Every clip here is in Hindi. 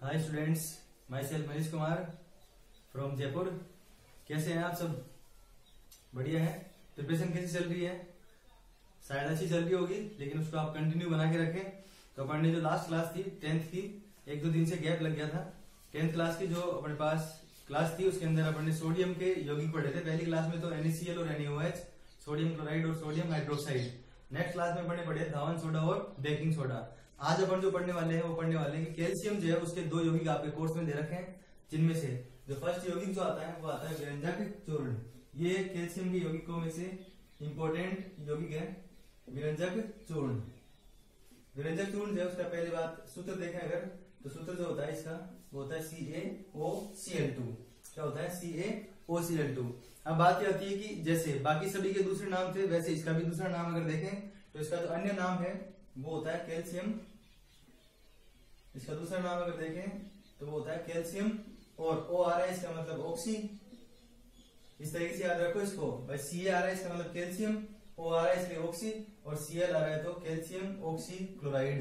Hi students, my self Manish Kumar from Jaipur. कैसे हैं आप सब? बढ़िया है। प्रिपरेशन कैसी चल रही है? शायद अच्छी चल रही होगी, लेकिन उसको आप कंटिन्यू बना के रखें। तो अपन ने जो लास्ट क्लास थी 10th की, 1-2 दिन से गैप लग गया था। 10th क्लास की जो अपने पास क्लास थी उसके अंदर अपन ने सोडियम के यौगिक पढ़े थे। पहली क्लास में तो NaCl और NaOH, सोडियम क्लोराइड और सोडियम हाइड्रोक्साइड। नेक्स्ट क्लास में अपन ने पढ़े धावन सोडा और बेकिंग सोडा। आज अपन जो पढ़ने वाले हैं वो पढ़ने वाले हैं कि कैल्शियम जो है उसके 2 यौगिक आपके कोर्स में दे रखे हैं, जिनमें से जो फर्स्ट यौगिक जो आता है वो आता है विरंजक चूर्ण। ये कैल्शियम के यौगिकों में से इंपॉर्टेंट यौगिक है विरंजक चूर्ण। विरंजक चूर्ण जो है उसका पहली बात सूत्र देखें अगर, तो सूत्र जो होता है इसका वो होता है CaOCl2। क्या होता है? CaOCl2। अब बात क्या आती है कि जैसे बाकी सभी के दूसरे नाम थे, वैसे इसका भी दूसरा नाम अगर देखें तो इसका जो अन्य नाम है वो होता है कैल्शियम। इसका दूसरा नाम अगर देखें तो वो होता है कैल्शियम, और O आ रहा है इसका मतलब ऑक्सी। इस तरीके से याद रखो इसको भाई। Ca आ रहा है इसका मतलब कैल्शियम, O आ रहा है इसलिए ऑक्सी, और Cl आ रहा है तो कैल्शियम ऑक्सी क्लोराइड।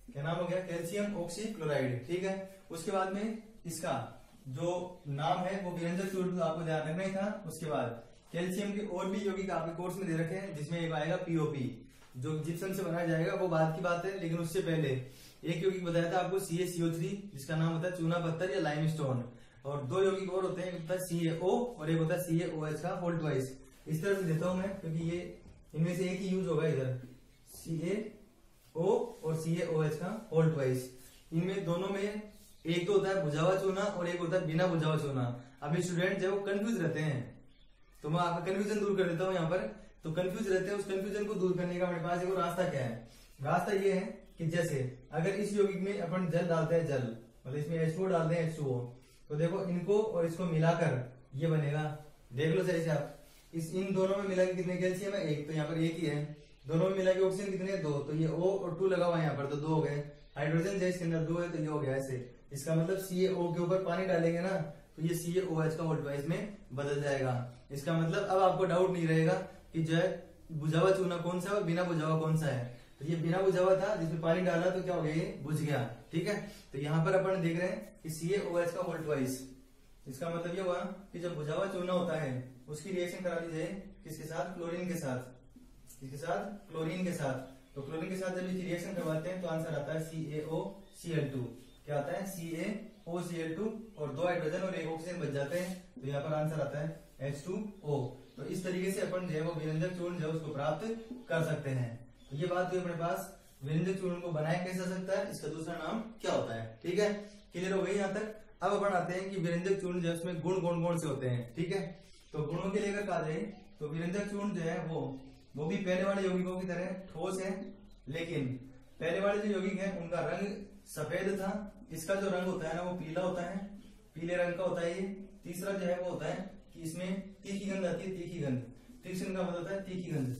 क्या नाम हो गया? Calcium oxy chloride. ठीक है। उसके बाद में इसका जो नाम है वो विरंजक चूर्ण, आपको ध्यान रखना ही था। उसके बाद कैल्शियम के और भी यौगिक आपके कोर्स में दे रखे हैं, जिसमें एक आएगा POP जो जिप्सम से बनाया जाएगा, वो बाद की बात है। लेकिन उससे पहले एक यौगिक बताया था आपको CaCO3, जिसका नाम होता है चूना पत्थर या लाइमस्टोन। और 2 यौगिक और होते हैं, एक होता है CaO और एक होता है CaOH का होल ट्वाइस। इस तरह से देता हूं मैं क्योंकि ये इनमें से एक ही यूज होगा इधर, CaO और CaOH का होल ट्वाइस। इनमें दोनों में एक तो होता है बुझा हुआ चूना और एक होता है बिना बुझा हुआ चूना। अभी स्टूडेंट जो कंफ्यूज रहते हैं, तो मैं आपका कंफ्यूजन दूर कर देता हूँ यहाँ पर। तो कंफ्यूज रहते हैं, उस कंफ्यूजन को दूर करने का मेरे पास एक रास्ता क्या है? रास्ता ये है कि जैसे अगर इस यौगिक में अपन जल डालते हैं, जल मतलब इसमें H2O डालते हैं, H2O, तो देखो इनको और इसको मिलाकर ये बनेगा। देख लो सही से आप, इन दोनों में मिला के कितने कैल्शियम है? 1, तो यहाँ पर 1 ही है। दोनों में मिला के ऑक्सीजन कितने? 2, तो ये O और 2 लगा हुआ है यहाँ पर, तो 2 हो गए। हाइड्रोजन जो इसके अंदर 2 है, तो ये हो गया ऐसे। इसका मतलब CaO के ऊपर पानी डालेंगे ना, तो ये CaOH का होल ट्वाइस में बदल जाएगा। इसका मतलब अब आपको डाउट नहीं रहेगा कि जो है बुझा हुआ चूना कौन सा है और बिना बुझा हुआ कौन सा है। तो ये बिना बुझा हुआ था, जिसमें पानी डाला तो क्या हो गया? ये बुझ गया। ठीक है। तो यहाँ पर अपन देख रहे हैं कि CaOH का होल ट्वाइस। इसका मतलब ये हुआ कि जब बुझा हुआ चूना होता है उसकी रिएक्शन करा दी जाए किसके साथ? क्लोरीन के साथ। किसके साथ? क्लोरीन के साथ। तो क्लोरीन के साथ जब इसकी रिएक्शन करवाते हैं तो आंसर आता है CaOCl2। क्या आता है? CaOCl2, और 2 हाइड्रोजन और 1 ऑक्सीजन बच जाते हैं, तो यहाँ पर आंसर आता है H2O। तो इस तरीके से अपन जो है वो विरंजक चूर्ण जो है उसको प्राप्त कर सकते हैं। तो ये बात हुई अपने पास विरंजक चूर्ण को बनाया कैसे जा सकता है, इसका दूसरा नाम क्या होता है। ठीक है, क्लियर हो गई यहाँ तक? अब अपन आते हैं कि विरंजक चूर्ण जो है उसमें गुण कौन कौन से होते हैं। ठीक है, तो गुणों के लिए अगर कहा जाए तो विरंजक चूर्ण जो है वो भी पहले वाले यौगिकों की तरह ठोस है, लेकिन पहले वाले जो यौगिक है उनका रंग सफेद था। इसका जो रंग होता है ना वो पीला होता है, पीले रंग का होता है ये। तीसरा जो है वो होता है कि इसमें तीखी गंध आती है, तीखी गंध। तीक्ष्ण का मतलब होता है तीखी गंध।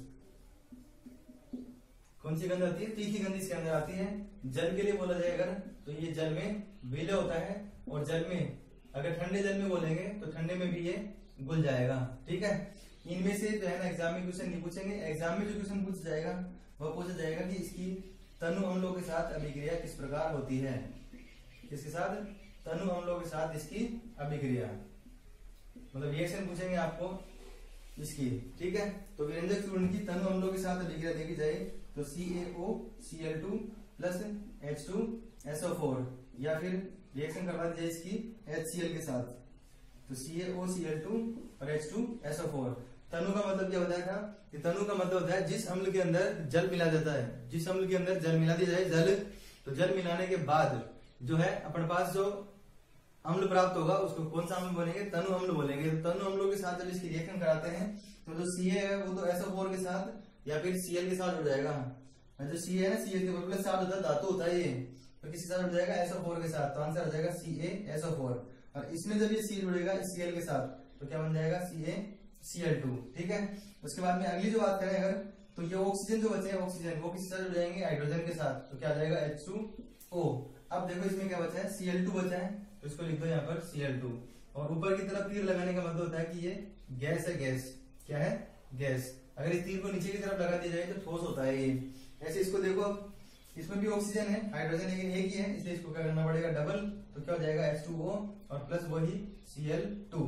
कौन सी गंध आती है? तीखी गंध इसके अंदर आती है। जल के लिए बोला जाए अगर, तो ये जल में विलय होता है, और जल में अगर ठंडे जल में बोलेंगे तो ठंडे में भी ये घुल जाएगा। ठीक है। इनमें से जो है ना एग्जाम में क्वेश्चन नहीं पूछेंगे। एग्जाम में जो क्वेश्चन पूछा जाएगा वह पूछा जाएगा कि इसकी तनु अम्लों के साथ अभिक्रिया किस प्रकार होती है। किसके साथ? तनु अम्लों के साथ इसकी अभिक्रिया, मतलब रिएक्शन पूछेंगे आपको इसकी। ठीक है। तो विरंजक चूर्ण की तनु अम्लों के साथ अभिक्रिया देखी जाए तो CaOCl2 प्लस H2SO4, या फिर रिएक्शन करवा दी जाए इसकी HCl के साथ, तो CaOCl2 और H2SO4। तनु का मतलब क्या होता था कि तनु का मतलब होता है जिस अम्ल के अंदर जल मिला जाता है। जिस अम्ल के अंदर जल मिला दिया जाए, जल, तो जल मिलाने के बाद जो है अपने पास जो अम्ल प्राप्त होगा उसको कौन सा अम्ल बोलेंगे? तनु अम्ल बोलेंगे। तो तनु अम्लों के साथ जब इसकी रिएक्शन कराते हैं तो जो Ca है वो तो SO4 के साथ या फिर Cl के साथ जुड़ जाएगा। जो Ca है ना, Cl के ऊपर प्लस चार्ज होता है, धातु होता है ये, तो किसके साथ जुड़ जाएगा? SO4 के साथ। तो आंसर हो जाएगा CaSO4। और इसमें जब ये C जुड़ेगा Cl के साथ तो क्या बन जाएगा? CaCl2। ठीक है। उसके बाद में अगली जो बात करें अगर, तो ये ऑक्सीजन जो बचे हैं, ऑक्सीजन वो किसके साथ जुड़ जाएंगे? हाइड्रोजन के साथ, तो क्या आ जाएगा? H2O। अब देखो इसमें क्या बचा है? Cl2 बचा है, तो इसको लिख दो यहाँ पर Cl2। और ऊपर की तरफ तीर लगाने का मतलब होता है कि ये गैस है। गैस क्या है? गैस। अगर इस तीर को नीचे की तरफ लगा दिया जाए तो ठोस होता है ये। ऐसे इसको देखो, इसमें भी ऑक्सीजन है, हाइड्रोजन लेकिन एक ही है, इसलिए इसको क्या करना पड़ेगा डबल, तो क्या हो जाएगा H2O और प्लस वही Cl2।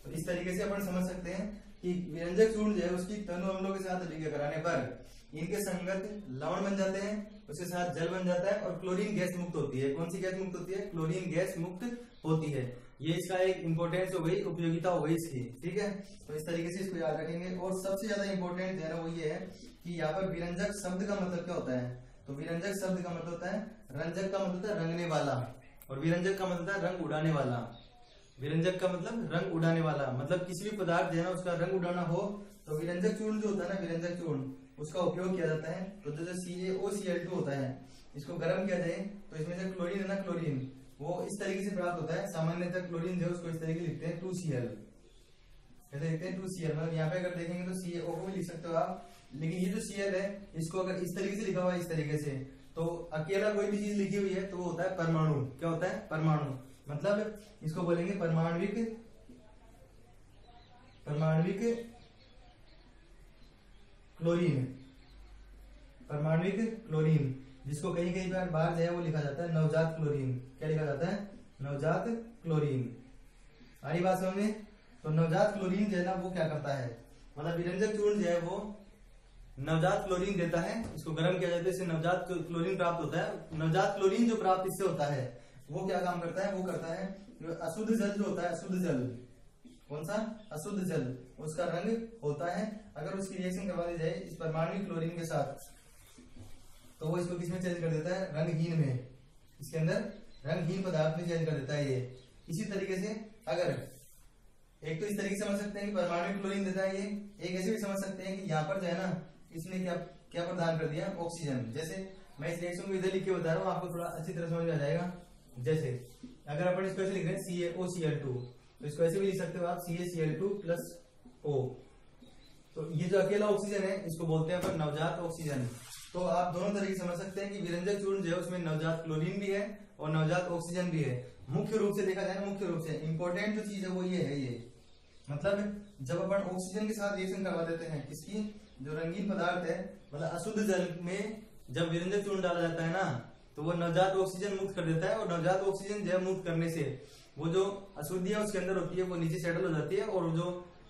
तो इस तरीके से अपन समझ सकते हैं कि विरंजक चूर्ण जो है उसकी तनु अम्लों के साथ अभिक्रिया कराने पर इनके संगत लवण बन जाते हैं, उसके साथ जल बन जाता है और क्लोरीन गैस मुक्त होती है। कौन सी गैस मुक्त होती है? क्लोरीन गैस मुक्त होती है। ये इसका एक इंपॉर्टेंस हो गई, उपयोगिता हो गई इसकी, ठीक है। तो इस तरीके से इसको याद रखेंगे। और सबसे ज्यादा इंपॉर्टेंट है ना वो ये है कि यहाँ पर विरंजक शब्द का मतलब क्या होता है? तो विरंजक शब्द का मतलब होता है, रंजक का मतलब होता है रंगने वाला, और विरंजक का मतलब होता है रंग उड़ाने वाला। विरंजक का मतलब रंग उड़ाने वाला, मतलब किसी भी पदार्थ है ना उसका रंग उड़ाना हो तो विरंजक चूर्ण जो होता है ना, विरंजक चूर्ण, उसका उपयोग किया जाता है। तो जैसे CaOCl2 होता है, इसको गर्म किया जाए तो इसमें से क्लोरीन है ना, क्लोरीन वो इस तरीके से प्राप्त होता है। सामान्यतः क्लोरीन जो है उसको इस तरीके लिखते हैं 2Cl, कैसे लिखते हैं 2Cl। मतलब यहाँ पे अगर देखेंगे तो CaO को भी लिख सकते हो आप, लेकिन ये जो Cl है इसको अगर इस तरीके से लिखा हुआ है, इस तरीके से, तो अकेला कोई भी चीज लिखी हुई है तो वो होता है परमाणु। क्या होता है? परमाणु। मतलब इसको बोलेंगे परमाणविक क्लोरीन, परमाणविक क्लोरीन, जिसको कहीं कहीं पर बाहर जो है वो लिखा जाता है नवजात क्लोरीन। क्या लिखा जाता है? नवजात क्लोरीन। आ रही बात समझ में? तो नवजात क्लोरीन जो है ना वो क्या करता है, मतलब विरंजक चूर्ण जो है वो नवजात क्लोरीन देता है, इसको गर्म किया जाता है, इससे नवजात क्लोरीन प्राप्त होता है। नवजात क्लोरीन जो प्राप्त इससे होता है वो क्या काम करता है? वो करता है अशुद्ध जल जो होता है, अशुद्ध जल, कौन सा? अशुद्ध जल, उसका रंग होता है। अगर उसकी रिएक्शन करवा दी जाए इस परमाणु क्लोरीन के साथ तो वो इसको किसमें चेंज कर देता है? रंगहीन में, इसके अंदर रंगहीन पदार्थ में चेंज कर देता है ये। इसी तरीके से अगर एक तो इस तरीके से समझ सकते हैं कि परमाणु क्लोरीन देता है ये, एक ऐसे भी समझ सकते हैं कि यहाँ पर जो है ना इसने क्या प्रदान कर दिया? ऑक्सीजन। जैसे मैं इस रिएक्शन को इधर लिख के बता रहा हूँ, आपको थोड़ा अच्छी तरह समझ में आ जाएगा। जैसे अगर अपन इसको ऐसे लिख रहे हैं CaOCl2, तो इसको ऐसे भी लिख सकते हो आप CaCl2 प्लस O। तो ये जो अकेला ऑक्सीजन है इसको बोलते हैं अपन नवजात ऑक्सीजन। तो आप दोनों तरीके समझ सकते हैं कि विरंजक चूर्ण जो है उसमें नवजात क्लोरीन भी है और नवजात ऑक्सीजन भी है। मुख्य रूप से देखा जाए, मुख्य रूप से इंपॉर्टेंट जो चीज है वो ये है, ये मतलब जब अपन ऑक्सीजन के साथ रिएक्शन करवा देते हैं, इसकी जो रंगीन पदार्थ है मतलब अशुद्ध जल में जब विरंजक चूर्ण डाला जाता है ना तो वो नवजात ऑक्सीजन मुक्त कर देता है, और नवजात ऑक्सीजन जब मुक्त करने से वो जो अशुद्धियां उसके अंदर होती है वो नीचे सेटल हो जाती है, और जो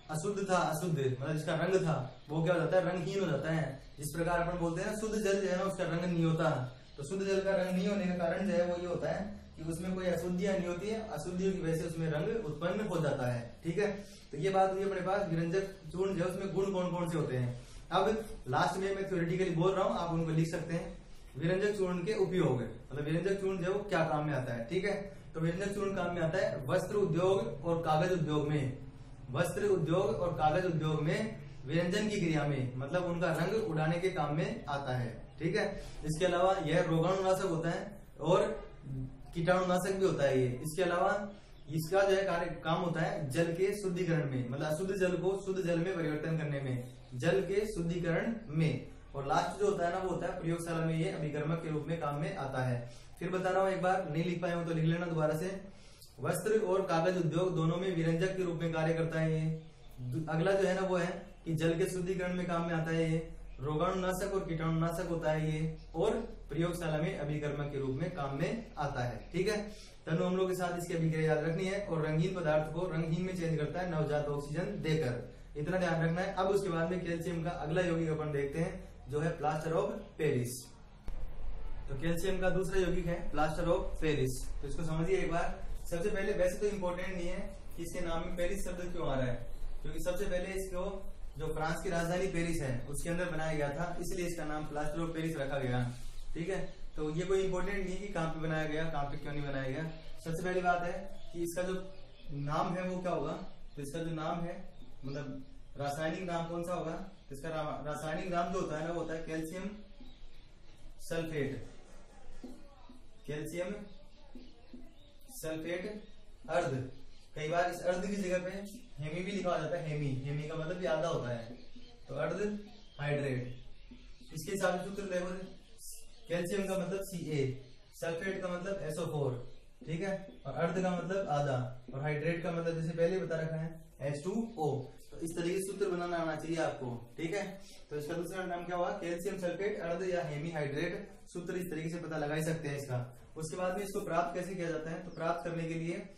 अशुद्ध था, अशुद्ध मतलब जिसका रंग था वो क्या हो जाता है? रंगहीन हो जाता है। जिस प्रकार अपन बोलते हैं शुद्ध जल जो है ना उसका रंग नहीं होता, तो शुद्ध जल का रंग नहीं होने का कारण जो है वो ये होता है कि उसमें कोई अशुद्धियां नहीं होती है, अशुद्धियों की वजह से उसमें रंग उत्पन्न हो जाता है। ठीक है, तो ये बात हुई अपने पास विरंजक चूर्ण जो है उसमें गुण कौन कौन से होते हैं। अब लास्ट में मैं थ्योरेटिकली बोल रहा हूँ, आप उनको लिख सकते हैं। विरंजक चूर्ण के उपयोग, मतलब विरंजक चूर्ण जो क्या काम में आता है। ठीक है, तो विरंजक चूर्ण काम में आता है वस्त्र उद्योग और कागज उद्योग में। वस्त्र उद्योग और कागज उद्योग में विरंजन की क्रिया में, मतलब उनका रंग उड़ाने के काम में आता है। ठीक है, इसके अलावा यह रोगाणुनाशक होता है और कीटाणुनाशक भी होता है ये। इसके अलावा इसका जो है कार्य काम होता है जल के शुद्धिकरण में, मतलब अशुद्ध जल को शुद्ध जल में परिवर्तन करने में, जल के शुद्धिकरण में। और लास्ट जो होता है ना वो होता है प्रयोगशाला में ये अभिकर्मक के रूप में काम में आता है। फिर बता रहा हूँ, एक बार नहीं लिख पाए हो तो लिख लेना दोबारा से। वस्त्र और कागज उद्योग दोनों में विरंजक के रूप में कार्य करता है ये। अगला जो है ना वो है कि जल के शुद्धिकरण में काम में आता है ये। रोगाणुनाशक और कीटाणुनाशक होता है ये, और प्रयोगशाला में अभिकर्मक के रूप में काम में आता है। ठीक है, तनु अम्लों के साथ इसकी अभिक्रिया याद रखनी है, और रंगीन पदार्थ को रंगहीन में चेंज करता है नवजात ऑक्सीजन देकर, इतना ध्यान रखना है। अब उसके बाद में कैल्शियम का अगला यौगिक अपन देखते हैं जो है प्लास्टर ऑफ पेरिस। तो कैल्शियम का दूसरा यौगिक है प्लास्टर ऑफ पेरिस। तो इसको समझिए एक बार। सबसे पहले वैसे तो इम्पोर्टेंट नहीं है कि इसके नाम में पेरिस शब्द क्यों आ रहा है, क्योंकि सबसे पहले इसको जो फ्रांस की राजधानी पेरिस है उसके अंदर बनाया गया था, इसलिए इसका नाम प्लास्टर ऑफ पेरिस रखा गया। ठीक है, तो ये कोई इंपॉर्टेंट नहीं है कि कहाँ पे बनाया गया, कहाँ पे क्यों नहीं बनाया गया। सबसे पहली बात है कि इसका जो नाम है वो क्या होगा। तो इसका जो नाम है मतलब रासायनिक नाम कौन सा होगा। तो इसका रासायनिक नाम जो होता है ना वो होता है कैल्शियम सल्फेट। कैल्शियम सल्फेट अर्ध, कई बार इस अर्ध की जगह पे हेमी भी लिखा जाता है। हेमी का मतलब भी आधा होता है, तो अर्ध हाइड्रेट। इसके हिसाब से सूत्र देखो, कैल्शियम का मतलब Ca, सल्फेट का मतलब SO4। ठीक है, और अर्ध का मतलब आधा, और हाइड्रेट का मतलब जैसे पहले बता रखा है H2O। तो इस तरीके से सूत्र बनाना आना चाहिए आपको, ठीक है। तो इसका दूसरा नाम क्या हुआ, कैल्शियम सल्फेट अर्ध या हेमीहाइड्रेट। सूत्र इस तरीके से पता लगा ही सकते हैं इसका। उसके बाद में इसको प्राप्त कैसे किया जाता है, तो प्राप्त करने के लिए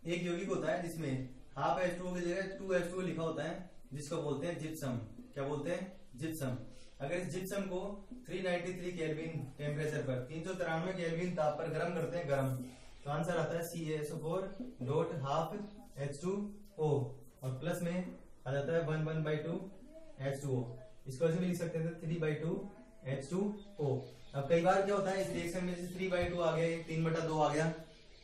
एक यौगिक होता है जिसमें हाफ H2O की जगह 2H2O लिखा होता है, जिसको बोलते हैं जिप्सम। क्या बोलते हैं, जिप्सम। अगर इस जिप्सम को 393 केल्विन टेम्परेचर पर 393 केल्विन ताप पर गर्म करते हैं, गर्म, तो आंसर आता है CaSO4 डॉट हाफ H2O और प्लस में आ जाता है 1/2 H2O। इसको ऐसे भी लिख सकते थे 3/2 H2O। अब कई बार क्या होता है इस रिएक्शन में जैसे 3/2 आ गया, 3/2 आ गया,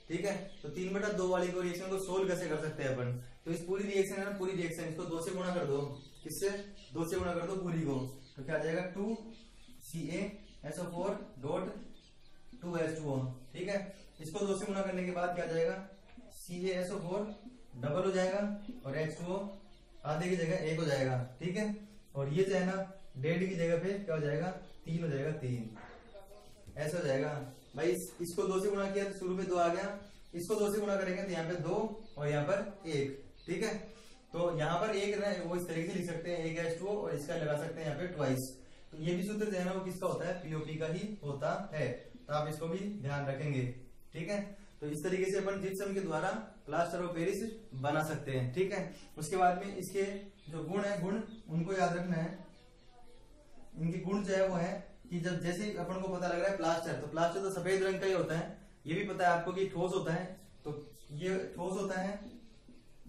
ठीक है। तो 3/2 वाली को रिएक्शन को सोल्व कैसे कर सकते हैं अपन, तो इस पूरी रिएक्शन है ना, पूरी रिएक्शन इसको 2 से गुणा कर दो। किससे, 2 से गुणा कर दो पूरी को, तो क्या आ जाएगा 2CaSO4 डॉट 2H2O, ठीक है। इसको 2 से गुणा करने के बाद क्या आ जाएगा, CaSO4 डबल हो जाएगा और H2O आधे की जगह 1 हो जाएगा, ठीक है। और ये जो है ना 1.5 की जगह पे क्या हो जाएगा, 3 हो जाएगा, 3 ऐसा हो जाएगा भाई। इसको 2 से गुणा किया तो शुरू में 2 आ गया, इसको 2 से गुणा करेंगे तो यहाँ पे 2 और यहाँ पर 1, ठीक है। तो यहाँ पर 1 ना वो इस तरीके से लिख सकते हैं 1 H2O और इसका लगा सकते हैं यहाँ पे ट्वाइस। तो ये भी सूत्र जो है ना वो किसका होता है, POP का ही होता है, तो आप इसको भी ध्यान रखेंगे, ठीक है। तो इस तरीके से अपन जिप्सम के द्वारा प्लास्टर ऑफ पेरिस बना सकते हैं, ठीक है। उसके बाद में इसके जो गुण है, गुण उनको याद रखना है। इनके गुण जो है वो है कि जब जैसे अपन को पता लग रहा है प्लास्टर, तो प्लास्टर तो सफेद रंग का ही होता है। ये भी पता है आपको कि ठोस होता है, तो ये ठोस होता है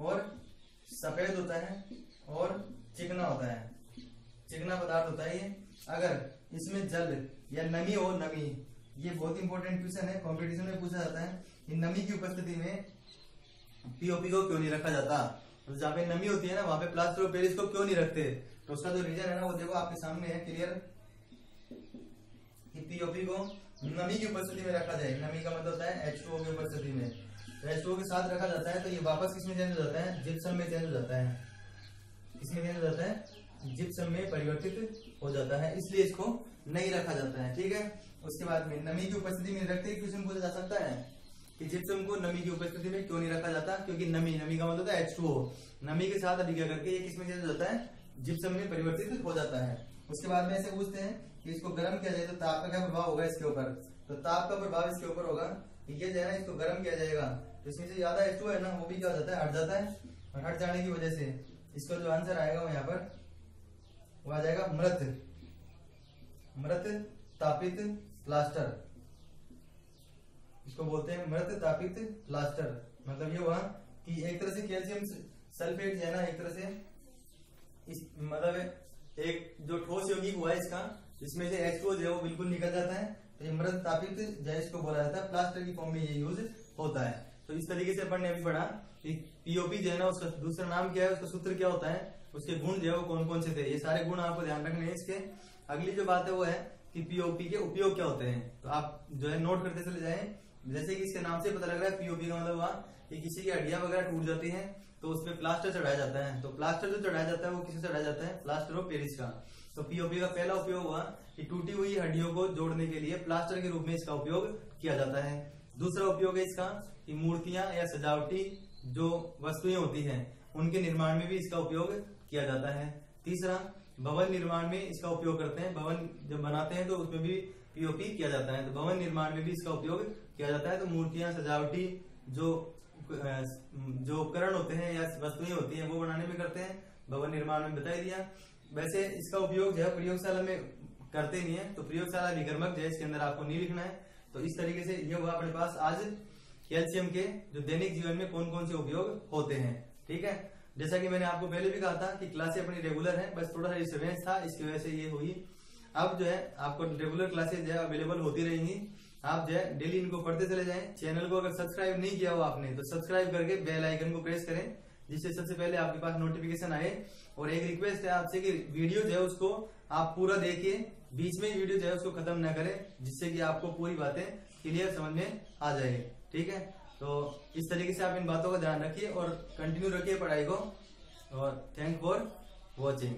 और सफेद होता है और चिकना होता है, चिकना पदार्थ होता है ये। अगर इसमें जल या नमी हो, नमी, ये बहुत इंपॉर्टेंट क्वेश्चन है, कॉम्पिटिशन में पूछा जाता है। इन नमी की उपस्थिति में POP को क्यों नहीं रखा जाता, तो जहाँ पे नमी होती है ना वहां पे प्लास्टर ऑफ पेरिस को क्यों नहीं रखते, तो उसका जो रीजन है ना वो देखो आपके सामने है क्लियर, कि POP को नमी की उपस्थिति में रखा जाए। नमी का मतलब होता है H2O की उपस्थिति में, तो H2O के साथ रखा जाता है तो ये वापस किसमें चेंज हो जाता है, जिप्सम में चेंज हो जाता है। किसमें चेंज हो जाता है, जिप्सम में परिवर्तित हो जाता है, इसलिए इसको नहीं रखा जाता है, ठीक है। उसके बाद में नमी की उपस्थिति में रखते ही क्वेश्चन पूछा जा सकता है कि जिप्सम को नमी की उपस्थिति में क्यों नहीं रखा जाता, क्योंकि नमी का मतलब होता है H2O, नमी के साथ अभिक्रिया करके ये किसमें चेंज हो जाता है, जिप्सम में परिवर्तित हो जाता है। उसके बाद में ऐसे पूछते हैं कि इसको गर्म किया जाए तो ताप का क्या प्रभाव होगा इसके ऊपर, तो ताप का प्रभाव इसके ऊपर होगा कि ये जो है ना इसको गर्म किया जाएगा तो इसमें से ज्यादा H2O है ना वो भी क्या हो जाता है, हट जाता है, और हट जाने की वजह से इसका जो आंसर आएगा वो यहाँ पर वो आ जाएगा मृत तापित प्लास्टर। इसको बोलते हैं मृत तापित प्लास्टर। मतलब ये हुआ कि एक तरह से कैल्शियम सल्फेट जो है ना, एक तरह से इस मतलब एक जो ठोस यौगिक हुआ है इसका, जिसमें से H2O जो है वो बिल्कुल निकल जाता है, तो ये मृत तापित जो है इसको बोला जाता है, प्लास्टर की फॉर्म में ये यूज होता है। तो इस तरीके से अपन ने अभी पढ़ा कि POP जो है ना उसका दूसरा नाम क्या है, उसका सूत्र क्या होता है, उसके गुण जो है वो कौन कौन से थे, ये सारे गुण आपको ध्यान रखने हैं इसके। अगली जो बात है वो है कि POP के उपयोग क्या होते हैं, तो आप जो है नोट करते चले जाएं। जैसे कि इसके नाम से पता लग रहा है POP का मतलब हुआ कि किसी की हड्डियां वगैरह टूट जाती हैं तो उसमें प्लास्टर चढ़ाया जाता है, तो प्लास्टर जो चढ़ाया जाता है वो किसे चढ़ाया जाता है, प्लास्टर ऑफ पेरिस का। तो POP का पहला उपयोग हुआ कि टूटी हुई हड्डियों को जोड़ने के लिए प्लास्टर के रूप में इसका उपयोग किया जाता है। दूसरा उपयोग है इसका कि मूर्तियां या सजावटी जो वस्तुएं होती हैं उनके निर्माण में भी इसका उपयोग किया जाता है। तीसरा, भवन निर्माण में इसका उपयोग करते हैं, भवन जब बनाते हैं तो उसमें भी POP किया जाता है, तो भवन निर्माण में भी इसका उपयोग किया जाता है। तो मूर्तियां, सजावटी जो उपकरण होते हैं या वस्तुएं होती हैं वो बनाने में करते हैं, भवन निर्माण में बता ही दिया। वैसे इसका उपयोग जो है प्रयोगशाला में करते नहीं है, तो प्रयोगशाला विकर्मक जो है इसके अंदर आपको नहीं लिखना है। तो इस तरीके से ये हुआ अपने पास आज कैल्शियम के जो दैनिक जीवन में कौन कौन से उपयोग होते हैं, ठीक है। जैसा कि मैंने आपको पहले भी कहा था कि क्लासें अपनी रेगुलर है, बस थोड़ा सा डिस्टर्बेंस था इसकी वजह से ये हुई। अब जो है आपको रेगुलर क्लासेज जो है अवेलेबल होती रहेंगी, आप जो है डेली इनको पढ़ते चले जाएं। चैनल को अगर सब्सक्राइब नहीं किया हो आपने तो सब्सक्राइब करके बेल आइकन को प्रेस करें, जिससे सबसे पहले आपके पास नोटिफिकेशन आए। और एक रिक्वेस्ट है आपसे कि वीडियो जो है उसको आप पूरा देखिए, बीच में वीडियो जो है उसको खत्म न करें, जिससे कि आपको पूरी बातें क्लियर समझ में आ जाए, ठीक है। तो इस तरीके से आप इन बातों का ध्यान रखिए और कंटिन्यू रखिए पढ़ाई को। और थैंक फॉर वॉचिंग।